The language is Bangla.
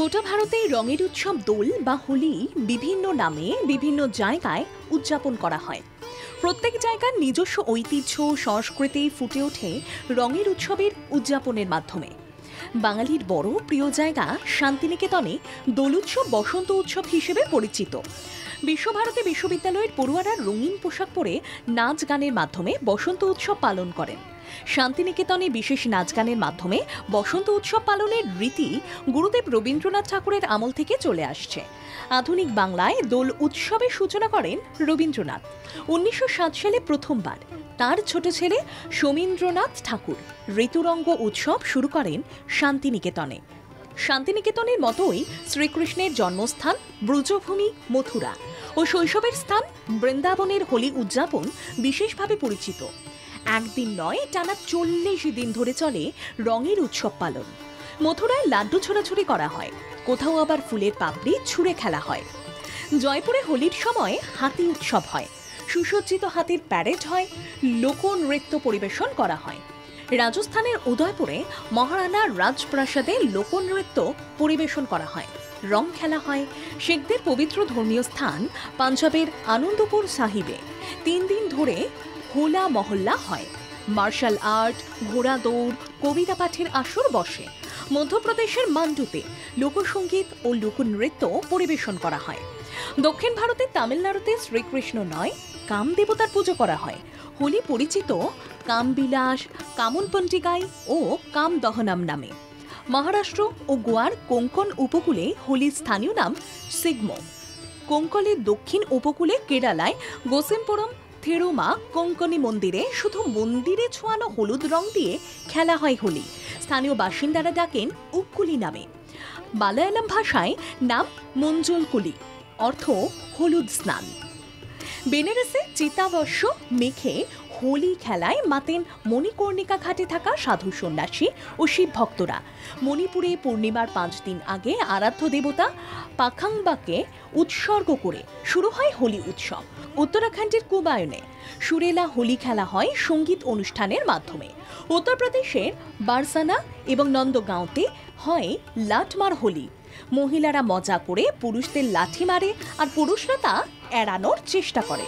গোটা ভারতে রঙের উৎসব দোল বা হোলি বিভিন্ন নামে বিভিন্ন জায়গায় উদযাপন করা হয়। প্রত্যেক জায়গার নিজস্ব ঐতিহ্য সংস্কৃতি ফুটে ওঠে রঙের উৎসবের উদযাপনের মাধ্যমে। বাঙালির বড় প্রিয় জায়গা শান্তিনিকেতনে দোল উৎসব বসন্ত উৎসব হিসেবে পরিচিত। বিশ্বভারতী বিশ্ববিদ্যালয়ের পড়ুয়ারা রঙিন পোশাক পরে নাচ গানের মাধ্যমে বসন্ত উৎসব পালন করেন। শান্তিনিকেতনে বিশেষ নাচ গানের মাধ্যমে বসন্ত উৎসব পালনের রীতি গুরুদেব রবীন্দ্রনাথ ঠাকুরের আমল থেকে চলে আসছে। আধুনিক বাংলায় দোল উৎসবের সূচনা করেন রবীন্দ্রনাথ। 1907 সালে প্রথমবার তার ছোট ছেলে সোমেন্দ্রনাথ ঠাকুর ঋতুরঙ্গ উৎসব শুরু করেন শান্তিনিকেতনে। শান্তিনিকেতনের মতোই শ্রীকৃষ্ণের জন্মস্থান ব্রজভূমি মথুরা ও শৈশবের স্থান বৃন্দাবনের হোলি উদযাপন বিশেষভাবে পরিচিত। একদিন নয়, টানা 40 দিন ধরে চলে রঙের উৎসব পালন। মথুরায় লাড্ডু ছোড়াছুড়ি করা হয়, কোথাও আবার ফুলের পাপড়ি ছুঁড়ে খেলা হয়। জয়পুরে হোলির সময় হাতি উৎসব হয়, সুসজ্জিত হাতির প্যারেড হয়, লোকনৃত্য পরিবেশন করা হয়। রাজস্থানের উদয়পুরে মহারানার রাজপ্রাসাদে লোকনৃত্য পরিবেশন করা হয়, রং খেলা হয়। শিখদের পবিত্র ধর্মীয় স্থান পাঞ্জাবের আনন্দপুর সাহিবে 3 দিন ধরে হোলা মহল্লা হয়। মার্শাল আর্ট, ঘোড়া দৌড়, কবিতা পাঠের আসর বসে। মধ্যপ্রদেশের মান্ডুতে লোকসঙ্গীত ও লোকনৃত্য পরিবেশন করা হয়। দক্ষিণ ভারতের তামিলনাড়ুতে শ্রীকৃষ্ণ নয়, কাম দেবতার পুজো করা হয়। হোলি পরিচিত কামবিলাস, কামনপঞ্জিকাই ও কাম দহনম নামে। মহারাষ্ট্র ও গোয়ার কোঙ্কণ উপকূলে হোলির স্থানীয় নাম সিগমো। কোঙ্কলের দক্ষিণ উপকূলে কেরালায় গোসেমপুরম থেরুমা কোঙ্কনি মন্দিরে শুধু মন্দিরে ছোঁয়ানো হলুদ রং দিয়ে খেলা হয় হোলি। স্থানীয় বাসিন্দারা ডাকেন উক্কুলি নামে। মালায়ালাম ভাষায় নাম মঞ্জলকুলি, অর্থ হলুদ স্নান। বেনারসে চিতাবর্ষ মেখে হোলি খেলায় মাতেন মণিকর্ণিকা ঘাটে থাকা সাধু সন্ন্যাসী ও শিব ভক্তরা। মণিপুরে পূর্ণিমার 5 দিন আগে আরাধ্য দেবতা পাখাংবাকে উৎসর্গ করে শুরু হয় হোলি উৎসব। উত্তরাখণ্ডের কুবায়নে সুরেলা হোলি খেলা হয় সঙ্গীত অনুষ্ঠানের মাধ্যমে। উত্তরপ্রদেশের বারসানা এবং নন্দগাঁওতে হয় লাঠমার হোলি। মহিলারা মজা করে পুরুষদের লাঠি মারে আর পুরুষরা তা এড়ানোর চেষ্টা করে।